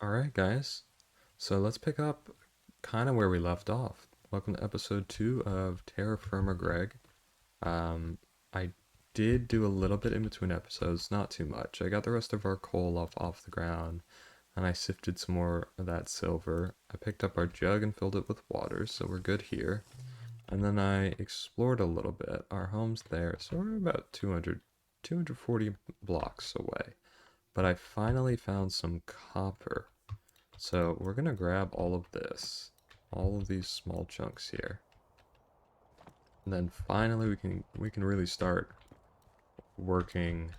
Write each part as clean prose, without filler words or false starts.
Alright, guys. So let's pick up kind of where we left off. Welcome to episode 2 of Terrafirmagreg. Um, I did do a little bit in between episodes, not too much. I got the rest of our coal off the ground, and I sifted some more of that silver. I picked up our jug and filled it with water, so we're good here. And then I explored a little bit. Our home's there, so we're about 240 blocks away. But I finally found some copper. So we're gonna grab all of this, all of these small chunks here, and then finally we can really start working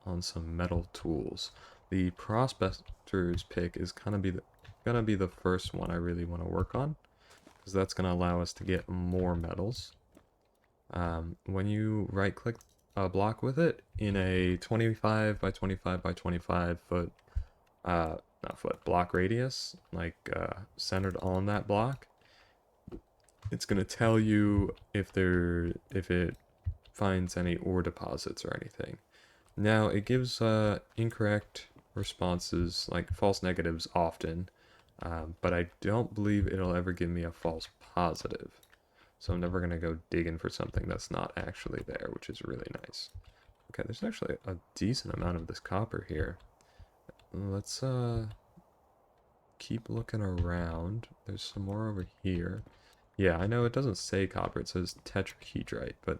on some metal tools. The prospector's pick is gonna be the first one I really want to work on, because that's gonna allow us to get more metals. When you right click a block with it in a 25 by 25 by 25 foot not foot, block radius, like centered on that block, it's gonna tell you if it finds any ore deposits or anything. Now it gives incorrect responses, like false negatives often, but I don't believe it'll ever give me a false positive. So I'm never gonna go digging for something that's not actually there, which is really nice. Okay, there's actually a decent amount of this copper here. Let's keep looking around. There's some more over here. Yeah, I know it doesn't say copper, it says tetrahedrite, but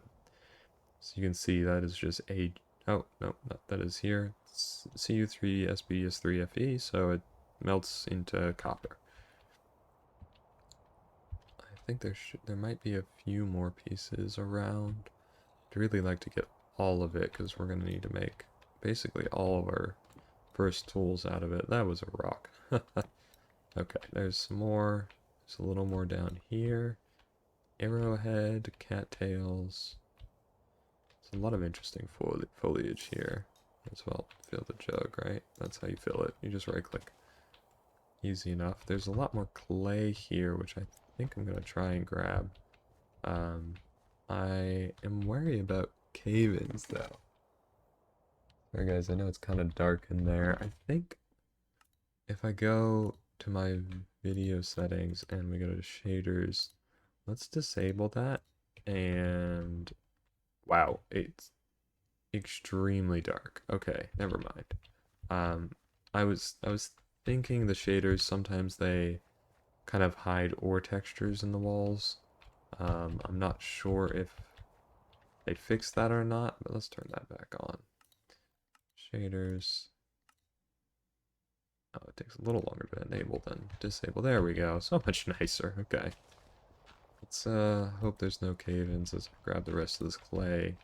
as you can see, that is just a... Oh, no, that is here. It's Cu3SbS3Fe, so it melts into copper. I think there might be a few more pieces around. I'd really like to get all of it, because we're going to need to make basically all of our first tools out of it. That was a rock. Okay, there's some more. There's a little more down here. Arrowhead, cattails. There's a lot of interesting foliage here as well. Fill the jug, right? That's how you fill it. You just right click. Easy enough. There's a lot more clay here, which I think I'm going to try and grab. I am wary about cave-ins, though. Alright, guys, I know it's kind of dark in there. I think if I go to my video settings and we go to shaders, let's disable that. And wow, it's extremely dark. Okay, never mind. Um, I was thinking the shaders sometimes they kind of hide ore textures in the walls. I'm not sure if they fixed that or not, but let's turn that back on. Shaders. Oh, it takes a little longer to enable than disable. There we go. So much nicer. Okay. Let's hope there's no cave-ins as I grab the rest of this clay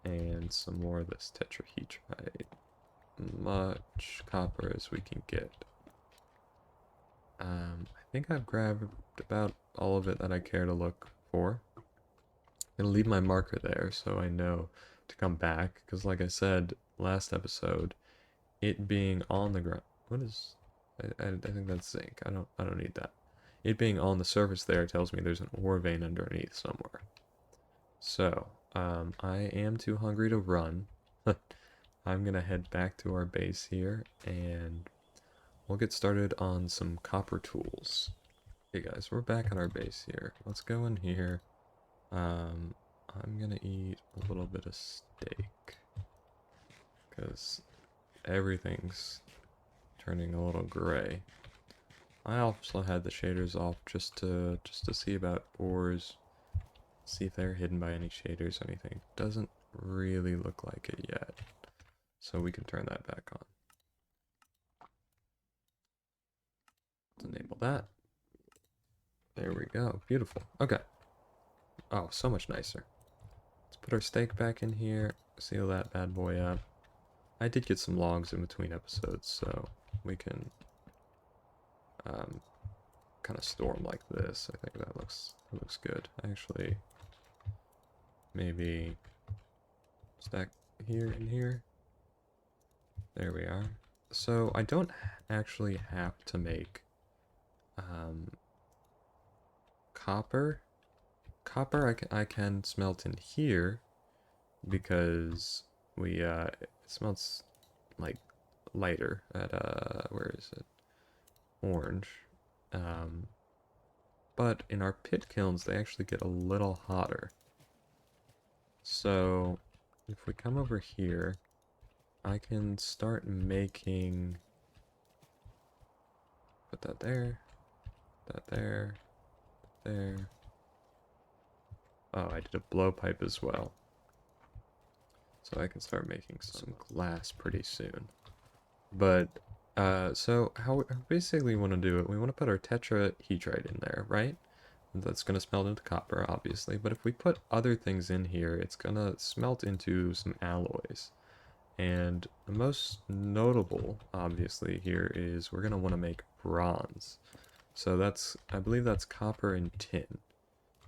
and some more of this tetrahedrite. Much copper as we can get. I think I've grabbed about all of it that I care to look for. I'm gonna leave my marker there so I know to come back, because like I said last episode, it being on the ground. What is? I think that's zinc. I don't need that. It being on the surface there tells me there's an ore vein underneath somewhere. So, I am too hungry to run. I'm gonna head back to our base here, and we'll get started on some copper tools. Okay, guys, we're back at our base here. Let's go in here. I'm gonna eat a little bit of steak, because everything's turning a little gray. I also had the shaders off just to see about ores, see if they're hidden by any shaders or anything. Doesn't really look like it yet, so we can turn that back on. Let's enable that. There we go. Beautiful. Okay. Oh, so much nicer. Let's put our steak back in here. Seal that bad boy up. I did get some logs in between episodes, so we can kind of store them like this. I think that looks good. Actually, maybe stack here and here. There we are. So I don't actually have to make um, copper. Copper I can smelt in here because it smelts like lighter at, where is it? Orange. Um, but in our pit kilns, they actually get a little hotter. So if we come over here, I can start making, put that there, that there, there. Oh, I did a blowpipe as well. So I can start making some glass pretty soon. But, so how we basically want to do it, we want to put our tetrahedrite in there, right? That's going to smelt into copper, obviously. But if we put other things in here, it's going to smelt into some alloys. And the most notable, obviously, here is we're going to want to make bronze. So that's, I believe that's copper and tin.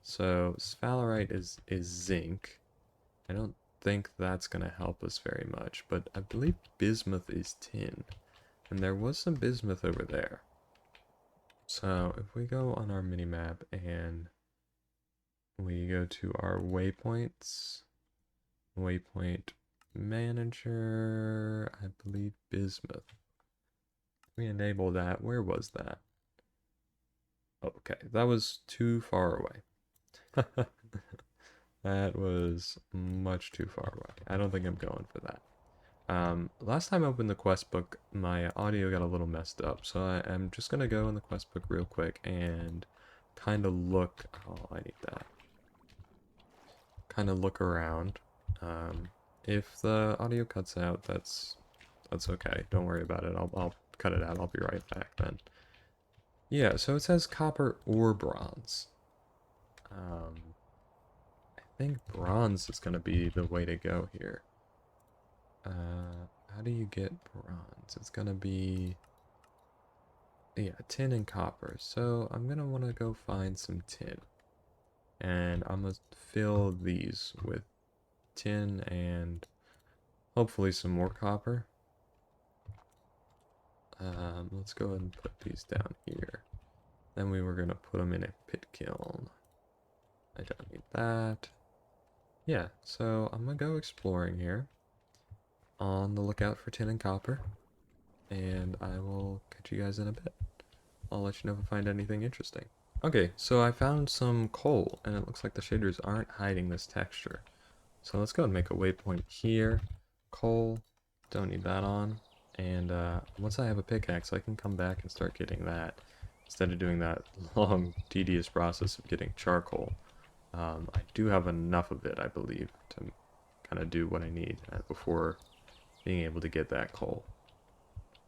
So sphalerite is zinc. I don't think that's going to help us very much, but I believe bismuth is tin. And there was some bismuth over there. So if we go on our minimap and we go to our waypoints, waypoint manager, I believe bismuth. We enable that. Where was that? Okay, that was too far away. That was much too far away. I don't think I'm going for that. Last time I opened the quest book, my audio got a little messed up, so I'm just gonna go in the quest book real quick and kind of look. Oh, I need that. Kind of look around. If the audio cuts out, that's okay. Don't worry about it. I'll cut it out. I'll be right back then. Yeah, so it says copper or bronze. I think bronze is gonna be the way to go here. How do you get bronze? It's gonna be, yeah, tin and copper. So I'm gonna want to go find some tin. And I'm gonna fill these with tin and hopefully some more copper. Let's go ahead and put these down here. Then we were gonna put them in a pit kiln. I don't need that. Yeah, so I'm gonna go exploring here. On the lookout for tin and copper. And I will catch you guys in a bit. I'll let you know if I find anything interesting. Okay, so I found some coal, and it looks like the shaders aren't hiding this texture. So let's go and make a waypoint here. Coal, don't need that on. And once I have a pickaxe, I can come back and start getting that. Instead of doing that long, tedious process of getting charcoal. I do have enough of it, I believe, to kind of do what I need before being able to get that coal.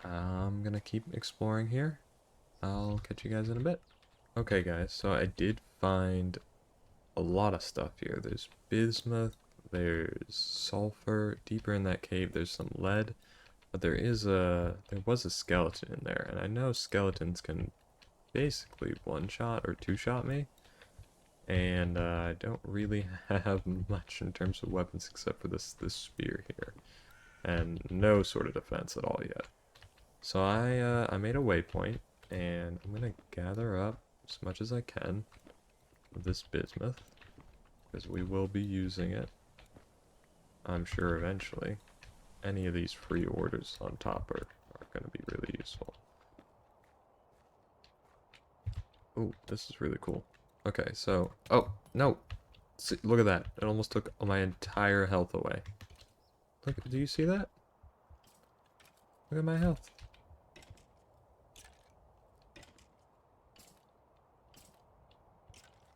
I'm gonna keep exploring here. I'll catch you guys in a bit. Okay guys, so I did find a lot of stuff here. There's bismuth, there's sulfur. Deeper in that cave there's some lead. But there was a skeleton in there, and I know skeletons can basically one-shot or two-shot me. And I don't really have much in terms of weapons except for this spear here. And no sort of defense at all yet. So I made a waypoint, and I'm gonna gather up as much as I can of this bismuth, because we will be using it, I'm sure, eventually. Any of these free orders on top are gonna be really useful. Oh, this is really cool. Okay, so, oh, no! See, look at that. It almost took my entire health away. Look, do you see that? Look at my health.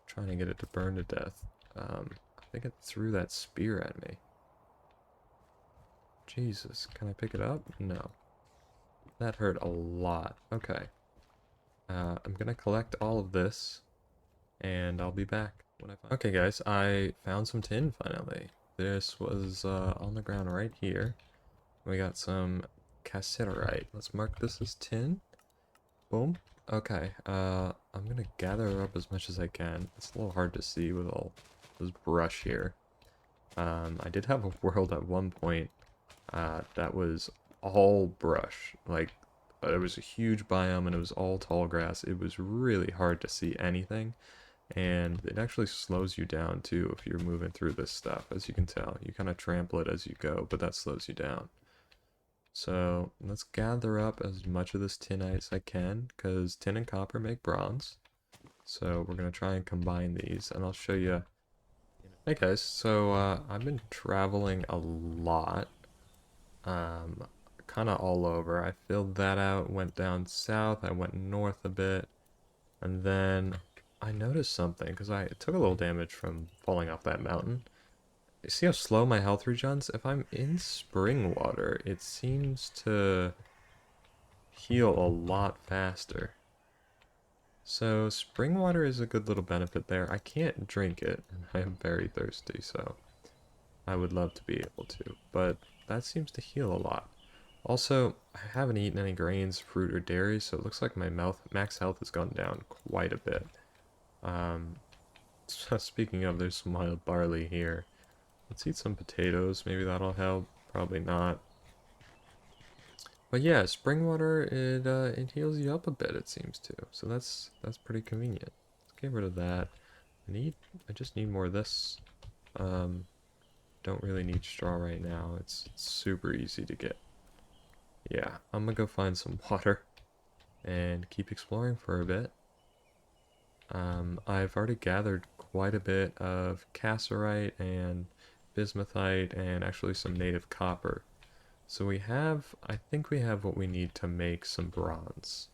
Trying to get it to burn to death. I think it threw that spear at me. Jesus, can I pick it up? No. That hurt a lot. Okay. I'm gonna collect all of this, and I'll be back when I find. Okay guys, I found some tin finally. This was on the ground right here. We got some cassiterite. Let's mark this as tin. Boom. Okay, I'm gonna gather up as much as I can. It's a little hard to see with all this brush here. I did have a world at one point that was all brush. Like, it was a huge biome and it was all tall grass. It was really hard to see anything. And it actually slows you down too if you're moving through this stuff, as you can tell. You kind of trample it as you go, but that slows you down. So let's gather up as much of this tin as I can, because tin and copper make bronze. So we're going to try and combine these, and I'll show you. Hey guys, so I've been traveling a lot, um, kind of all over. I filled that out, went down south, I went north a bit, and then I noticed something, because I took a little damage from falling off that mountain. You see how slow my health regens? If I'm in spring water, it seems to heal a lot faster. So spring water is a good little benefit there. I can't drink it, and I am very thirsty, so I would love to be able to, but that seems to heal a lot. Also, I haven't eaten any grains, fruit, or dairy, so it looks like my max health has gone down quite a bit. Um, so speaking of, there's some wild barley here. Let's eat some potatoes, maybe that'll help. Probably not. But yeah, spring water, it heals you up a bit, it seems to. So that's pretty convenient. Let's get rid of that. I just need more of this. Um, don't really need straw right now. It's super easy to get. Yeah, I'm gonna go find some water and keep exploring for a bit. I've already gathered quite a bit of cassiterite and bismuthite and actually some native copper. So I think we have what we need to make some bronze.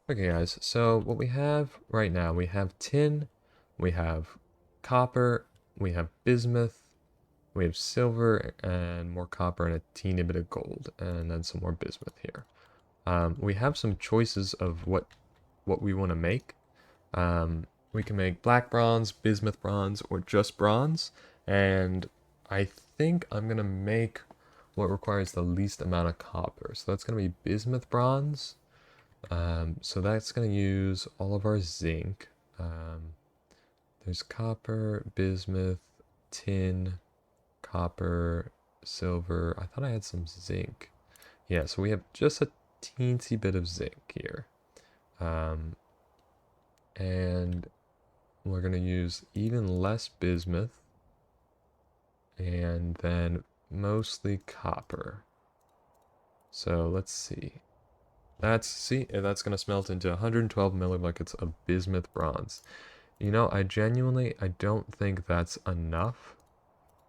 Okay guys, so what we have right now, we have tin, we have copper, we have bismuth, we have silver and more copper and a teeny bit of gold, and then some more bismuth here. We have some choices of what we want to make. We can make black bronze, bismuth bronze, or just bronze, and I think I'm gonna make what requires the least amount of copper. So that's gonna be bismuth bronze. So that's gonna use all of our zinc. There's copper, bismuth, tin, copper, silver. I thought I had some zinc. Yeah, so we have just a teensy bit of zinc here. And we're going to use even less bismuth and then mostly copper. So let's see. That's going to smelt into 112 millibuckets of bismuth bronze. You know, I don't think that's enough.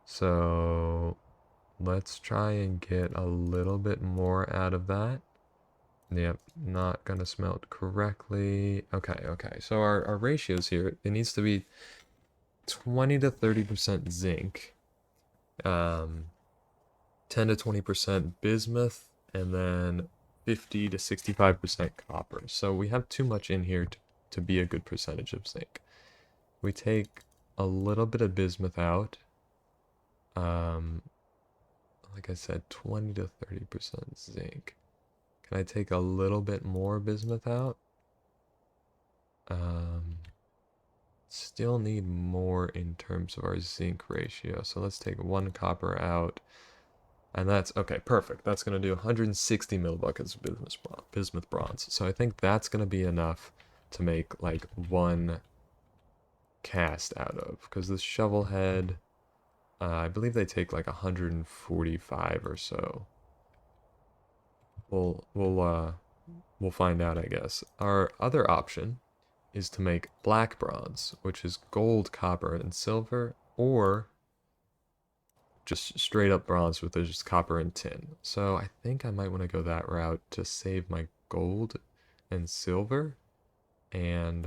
So let's try and get a little bit more out of that. Yep, not gonna smelt correctly. Okay. So our ratios here, it needs to be 20 to 30% zinc, 10 to 20% bismuth, and then 50 to 65% copper. So we have too much in here to be a good percentage of zinc. We take a little bit of bismuth out. Like I said, 20 to 30% zinc. Can I take a little bit more bismuth out? Still need more in terms of our zinc ratio. So let's take one copper out. And that's, okay, perfect. That's going to do 160 millibuckets of bismuth bronze. So I think that's going to be enough to make like one cast out of. Because this shovel head, I believe they take like 145 or so. We'll find out, I guess. Our other option is to make black bronze, which is gold, copper, and silver, or just straight up bronze with just copper and tin. So I think I might want to go that route to save my gold and silver, and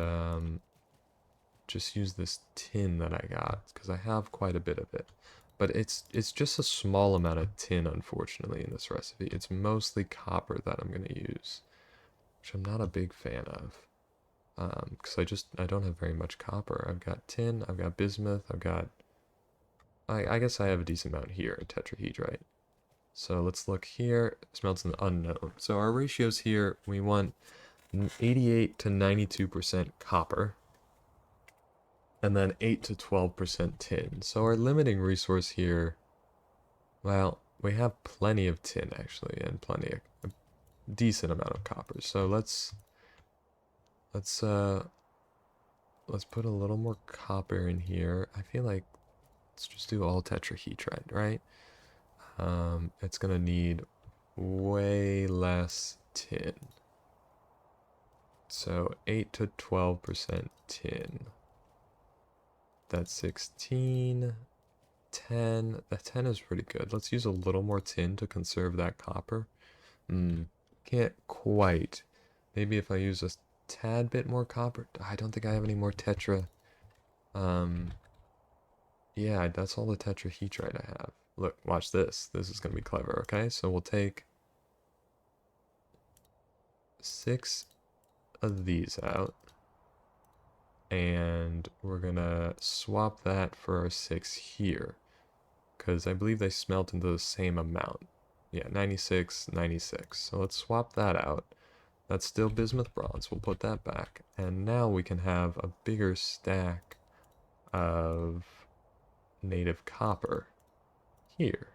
just use this tin that I got because I have quite a bit of it. But it's just a small amount of tin, unfortunately, in this recipe. It's mostly copper that I'm gonna use, which I'm not a big fan of. Because I don't have very much copper. I've got tin, I've got bismuth, I guess I have a decent amount here, tetrahedrite. So let's look here, smelts in the unknown. So our ratios here, we want 88 to 92% copper, and then 8 to 12% tin. So our limiting resource here, well, we have plenty of tin actually, and a decent amount of copper. So let's put a little more copper in here. I feel like let's just do all tetrahedrite, right? It's gonna need way less tin. So 8 to 12% tin. That's 16. 10. That 10 is pretty good. Let's use a little more tin to conserve that copper. Can't quite. Maybe if I use a tad bit more copper. I don't think I have any more tetra. Yeah, that's all the tetrahedrite I have. Look, watch this. This is going to be clever, okay? So we'll take 6 of these out. And we're going to swap that for our 6 here. Because I believe they smelt into the same amount. Yeah, 96, 96. So let's swap that out. That's still bismuth bronze. We'll put that back. And now we can have a bigger stack of native copper here.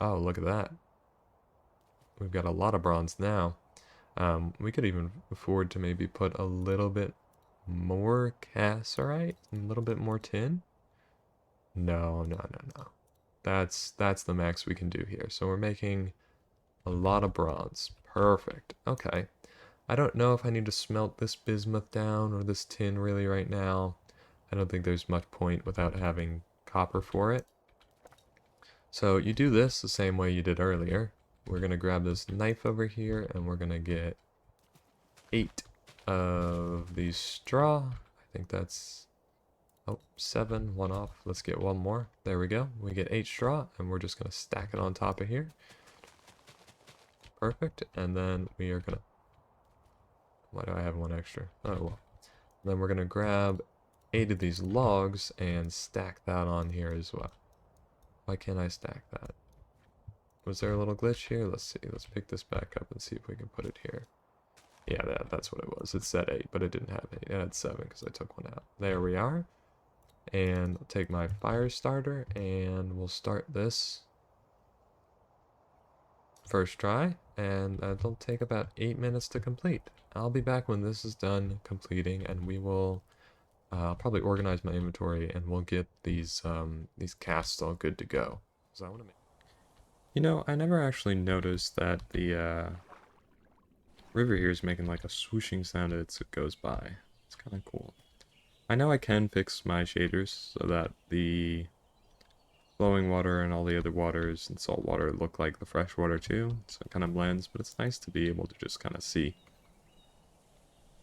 Oh, look at that. We've got a lot of bronze now. We could even afford to maybe put a little bit more cassiterite, a little bit more tin. No, no, no, no. That's the max we can do here. So we're making a lot of bronze. Perfect. Okay. I don't know if I need to smelt this bismuth down or this tin really right now. I don't think there's much point without having copper for it. So you do this the same way you did earlier. We're going to grab this knife over here and we're going to get 8 of these straw. I think that's, oh, 7, one off. Let's get one more. There we go. We get 8 straw and we're just going to stack it on top of here. Perfect. And then we are going to, why do I have one extra? Oh, well. Then we're going to grab 8 of these logs and stack that on here as well. Why can't I stack that? Was there a little glitch here? Let's see. Let's pick this back up and see if we can put it here. Yeah, that's what it was. It said 8, but it didn't have 8. It had 7 because I took one out. There we are. And I'll take my fire starter and we'll start this first try. And that'll take about 8 minutes to complete. I'll be back when this is done completing and we will I'll probably organize my inventory and we'll get these casts all good to go. So I want to make. You know, I never actually noticed that the river here is making like a swooshing sound as it goes by. It's kind of cool. I know I can fix my shaders so that the flowing water and all the other waters and salt water look like the fresh water too, so it kind of blends, but it's nice to be able to just kind of see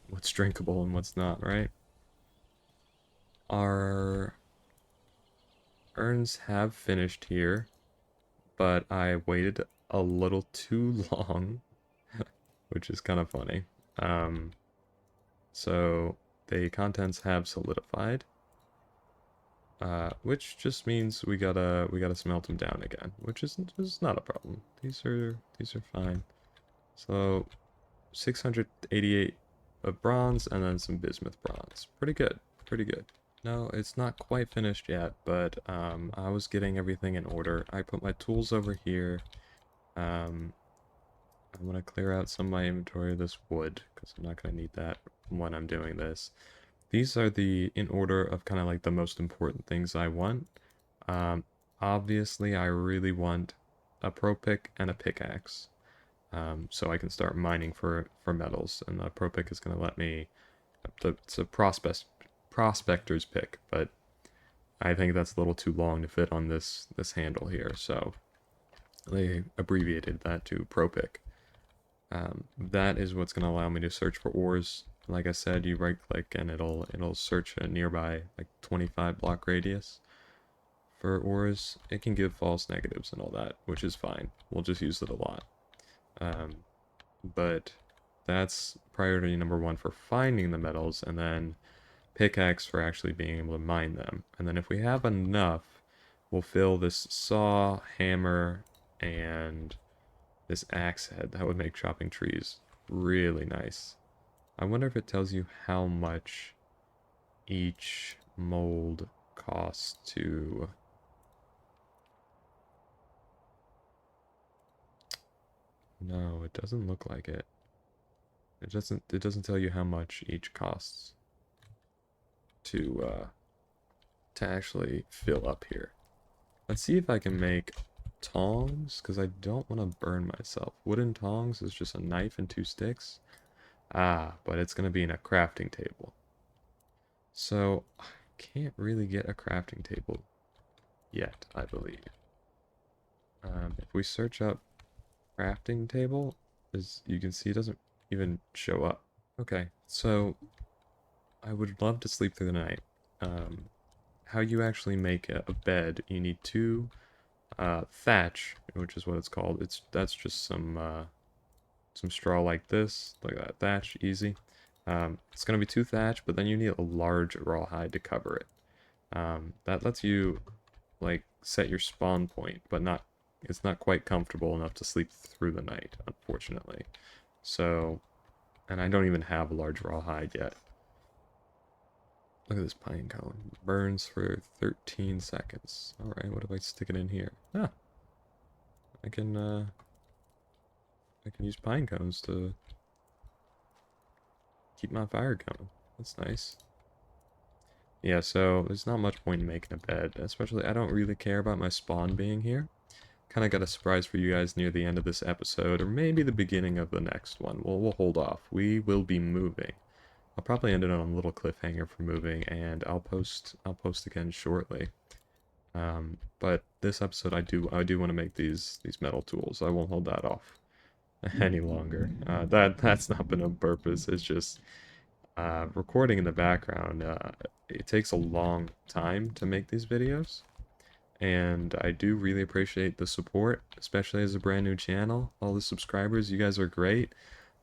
what's drinkable and what's not, right? Our urns have finished here, but I waited a little too long, which is kind of funny. So the contents have solidified, which just means we gotta smelt them down again, which is not a problem. These are fine. So 688 of bronze and then some bismuth bronze. Pretty good, pretty good. No, it's not quite finished yet, but I was getting everything in order. I put my tools over here. I'm gonna clear out some of my inventory of this wood because I'm not gonna need that when I'm doing this. These are the in order of kind of like the most important things I want. Obviously, I really want a pro pick and a pickaxe, so I can start mining for metals. And the pro pick is gonna let me. It's a prospector's pick, but I think that's a little too long to fit on this handle here, so they abbreviated that to pro pick. That is what's going to allow me to search for ores. Like I said, you right click and it'll search a nearby like 25 block radius for ores. It can give false negatives and all that, which is fine. We'll just use it a lot. But that's priority number 1 for finding the metals, and then pickaxe for actually being able to mine them. And then if we have enough, we'll fill this saw, hammer, and this axe head. That would make chopping trees really nice. I wonder if it tells you how much each mold costs to... No, it doesn't look like it. It doesn't tell you how much each costs to actually fill up here. Let's see if I can make tongs, because I don't want to burn myself. Wooden tongs is just a knife and 2 sticks. Ah, but it's going to be in a crafting table. So, I can't really get a crafting table yet, I believe. If we search up crafting table, as you can see, it doesn't even show up. Okay, so I would love to sleep through the night. How you actually make a bed, you need two thatch, which is what it's called. That's just some straw like this, like that thatch, easy. It's gonna be two thatch, but then you need a large rawhide to cover it. That lets you like set your spawn point, but not it's not quite comfortable enough to sleep through the night, unfortunately. So, and I don't even have a large rawhide yet. Look at this pine cone. Burns for 13 seconds. Alright, what if I stick it in here? Ah, I can use pine cones to keep my fire going. That's nice. Yeah, so there's not much point in making a bed, especially I don't really care about my spawn being here. Kind of got a surprise for you guys near the end of this episode, or maybe the beginning of the next one. We'll hold off. We will be moving. I'll probably end it on a little cliffhanger for moving, and I'll post again shortly. But this episode, I do want to make these metal tools. I won't hold that off any longer. That's not been on purpose. It's just recording in the background. It takes a long time to make these videos, and I do really appreciate the support, especially as a brand new channel. All the subscribers, you guys are great.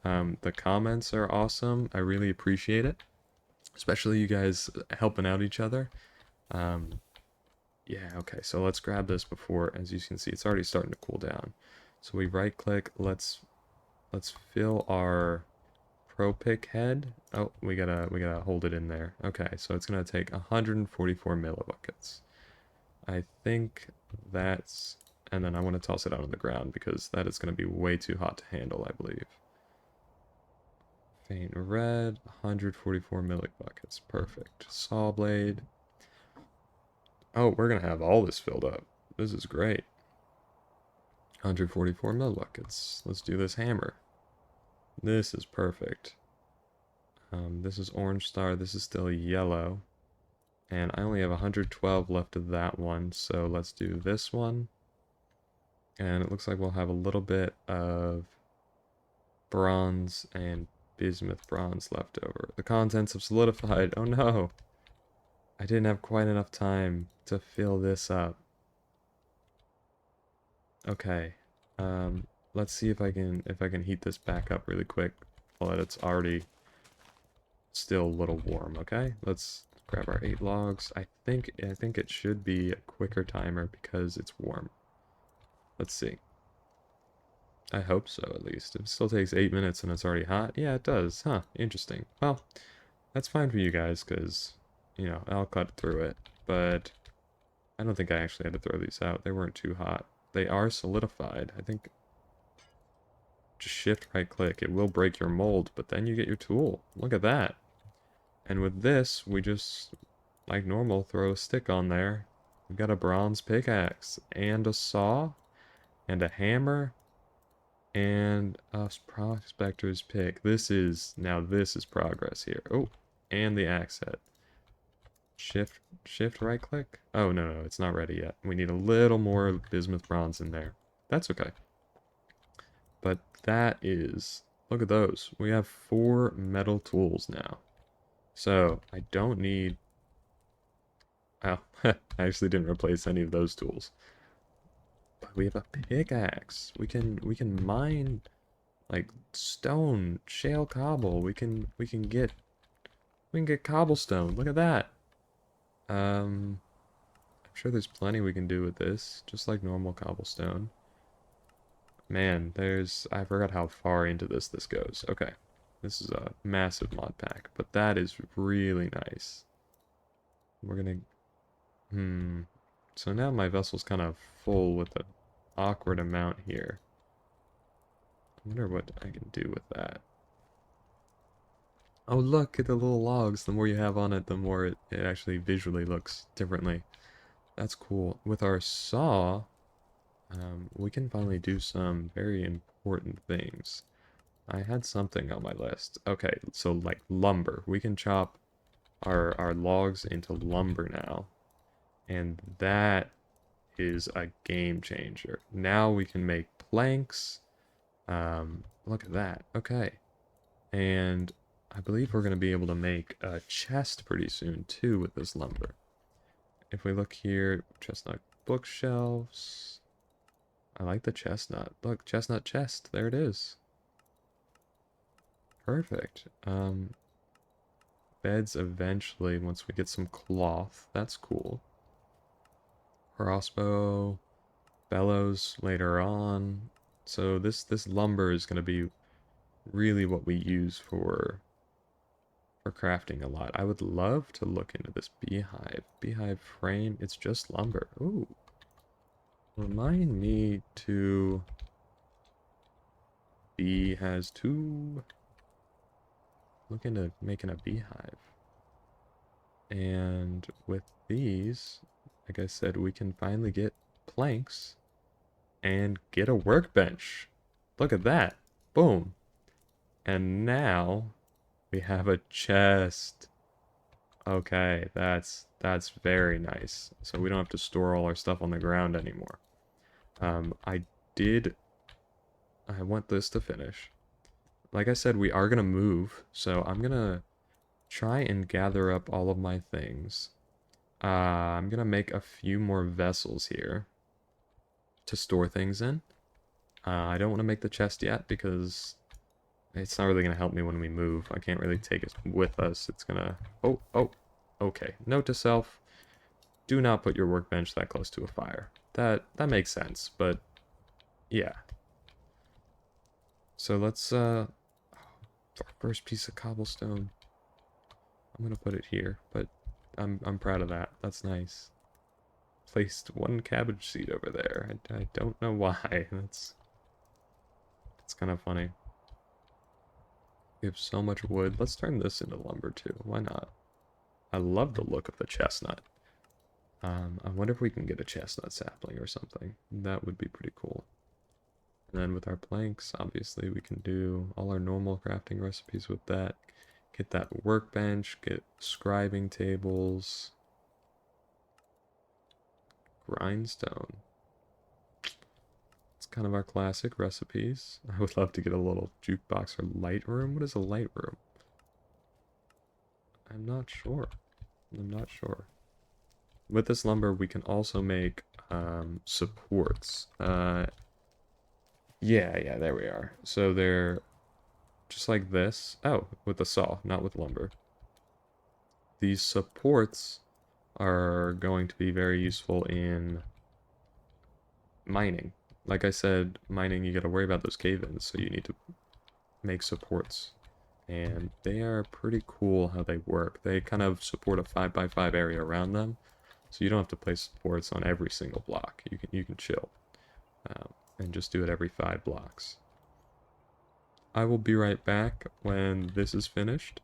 The comments are awesome. I really appreciate it, especially you guys helping out each other. Um, yeah, okay, so let's grab this before, as you can see, it's already starting to cool down. So we right click, let's fill our pro pick head. Oh, we gotta hold it in there. Okay, so it's gonna take 144 millibuckets. I think that's, and then I want to toss it out on the ground because that is gonna be way too hot to handle, I believe. Faint red, 144 millibuckets, perfect. Saw blade. Oh, we're gonna have all this filled up. This is great. 144 millibuckets. Let's do this hammer. This is perfect. This is orange star. This is still yellow. And I only have 112 left of that one, so let's do this one. And it looks like we'll have a little bit of bronze and bismuth bronze left over. The contents have solidified. Oh no! I didn't have quite enough time to fill this up. Okay. Let's see if I can heat this back up really quick while it's already still a little warm, okay? Let's grab our 8 logs. I think it should be a quicker timer because it's warm. Let's see. I hope so, at least. If it still takes 8 minutes and it's already hot, yeah, it does. Huh, interesting. Well, that's fine for you guys, because, you know, I'll cut through it. But I don't think I actually had to throw these out. They weren't too hot. They are solidified. I think just shift right click. It will break your mold, but then you get your tool. Look at that. And with this, we just, like normal, throw a stick on there. We've got a bronze pickaxe, and a saw, and a hammer, and a prospector's pick. Now this is progress here. Oh, and the axe head. Shift right click? Oh, no, it's not ready yet. We need a little more bismuth bronze in there. That's okay. But that is, look at those. We have 4 metal tools now. So, I don't need... Oh, I actually didn't replace any of those tools. But we have a pickaxe. We can mine like stone, shale cobble. We can get cobblestone. Look at that. I'm sure there's plenty we can do with this, just like normal cobblestone. Man, I forgot how far into this goes. Okay. This is a massive mod pack, but that is really nice. We're gonna so now my vessel's kind of full with an awkward amount here. I wonder what I can do with that. Oh, look at the little logs. The more you have on it, the more it actually visually looks differently. That's cool. With our saw, we can finally do some very important things. I had something on my list. Okay, so like lumber. We can chop our logs into lumber now. And that is a game changer. Now we can make planks. Look at that. Okay. And I believe we're going to be able to make a chest pretty soon too with this lumber. If we look here, chestnut bookshelves. I like the chestnut. Look, chestnut chest. There it is. Perfect. Beds eventually once we get some cloth. That's cool. Crossbow, bellows later on. So this lumber is going to be really what we use for crafting a lot. I would love to look into this beehive. Beehive frame, it's just lumber. Ooh. Remind me to... Bee has two... Look into making a beehive. And with these, like I said, we can finally get planks and get a workbench. Look at that. Boom. And now we have a chest. Okay, that's very nice. So we don't have to store all our stuff on the ground anymore. I did... I want this to finish. Like I said, we are going to move, so I'm going to try and gather up all of my things. I'm going to make a few more vessels here to store things in. I don't want to make the chest yet because it's not really going to help me when we move. I can't really take it with us. It's going to... Oh, okay. Note to self, do not put your workbench that close to a fire. That makes sense, but yeah. So let's, our first piece of cobblestone. I'm going to put it here, but I'm proud of that. That's nice. Placed one cabbage seed over there. I don't know why. That's kind of funny. We have so much wood. Let's turn this into lumber too. Why not? I love the look of the chestnut. I wonder if we can get a chestnut sapling or something. That would be pretty cool. And then with our planks, obviously we can do all our normal crafting recipes with that. Get that workbench, get scribing tables. Grindstone. It's kind of our classic recipes. I would love to get a little jukebox or light room. What is a light room? I'm not sure. With this lumber, we can also make supports. Yeah, there we are. So they're just like this. Oh, with the saw, not with lumber. These supports are going to be very useful in mining. Like I said, mining, you gotta worry about those cave-ins, so you need to make supports. And they are pretty cool how they work. They kind of support a 5x5 area around them, so you don't have to place supports on every single block. You can chill and just do it every 5 blocks. I will be right back when this is finished,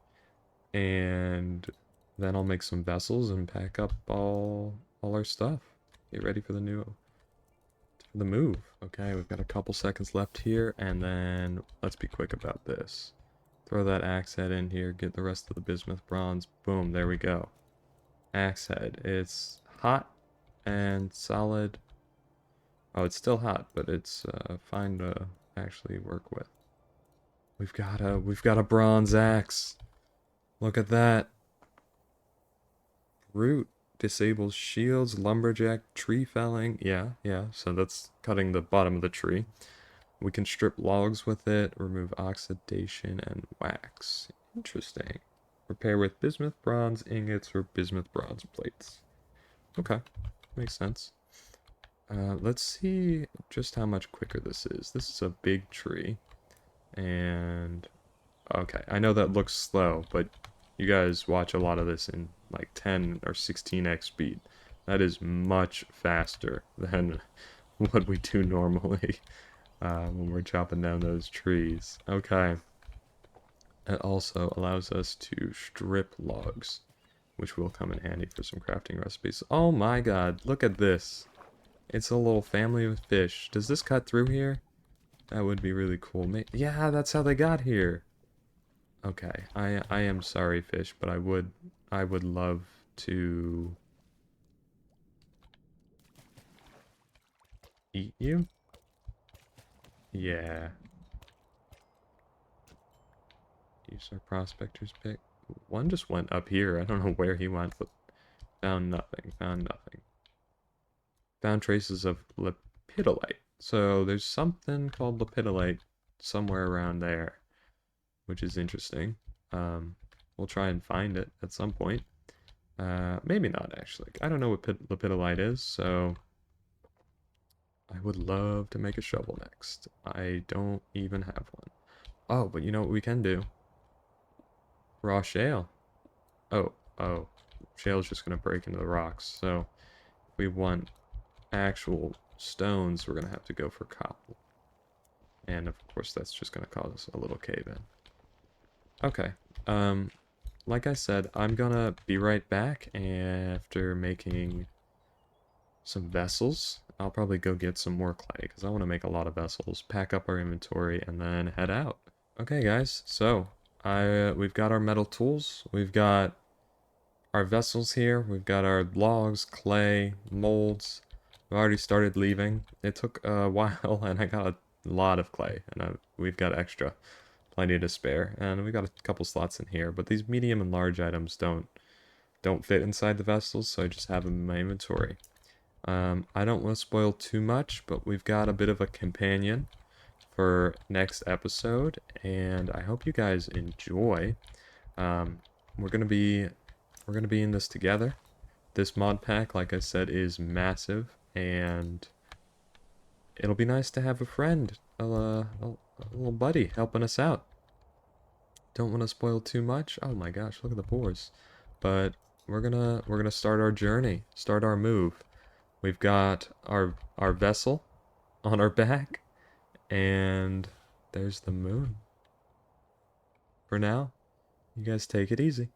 and then I'll make some vessels and pack up all our stuff. Get ready for the move. Okay, we've got a couple seconds left here, and then let's be quick about this. Throw that axe head in here, get the rest of the bismuth bronze. Boom, there we go. Axe head. It's hot and solid. Oh, it's still hot, but it's fine to actually work with. We've got a bronze axe. Look at that. Root disables shields, lumberjack, tree felling. Yeah, so that's cutting the bottom of the tree. We can strip logs with it, remove oxidation and wax. Interesting. Repair with bismuth bronze ingots or bismuth bronze plates. Okay, makes sense. Let's see just how much quicker this is. This is a big tree. And... okay, I know that looks slow, but you guys watch a lot of this in like 10 or 16x speed. That is much faster than what we do normally when we're chopping down those trees. Okay. It also allows us to strip logs, which will come in handy for some crafting recipes. Oh my god, look at this. It's a little family of fish. Does this cut through here? That would be really cool. Yeah, that's how they got here. Okay, I am sorry, fish, but I would love to eat you. Yeah. Use our prospector's pick. One just went up here. I don't know where he went, but found nothing. Found nothing. Found traces of lepidolite. So there's something called lepidolite somewhere around there, which is interesting. Um, we'll try and find it at some point. Maybe not, actually. I don't know what lepidolite is, so I would love to make a shovel next. I don't even have one. Oh, but you know what we can do? Raw shale. Oh. Shale's just going to break into the rocks, so if we want actual stones, we're going to have to go for cobble. And of course, that's just going to cause us a little cave-in. Okay, like I said, I'm gonna be right back after making some vessels. I'll probably go get some more clay, because I want to make a lot of vessels, pack up our inventory, and then head out. Okay, guys, so we've got our metal tools, we've got our vessels here, we've got our logs, clay, molds. I've already started leaving. It took a while, and I got a lot of clay, and we've got extra. Plenty to spare, and we got a couple slots in here, but these medium and large items don't fit inside the vessels, so I just have them in my inventory. I don't want to spoil too much, but we've got a bit of a companion for next episode, and I hope you guys enjoy. Um, we're gonna be in this together. This mod pack, like I said, is massive, and it'll be nice to have a friend, a little buddy helping us out. Don't want to spoil too much. Oh my gosh, look at the boars. But we're gonna start our journey, start our move. We've got our vessel on our back, and there's the moon. For now, you guys take it easy.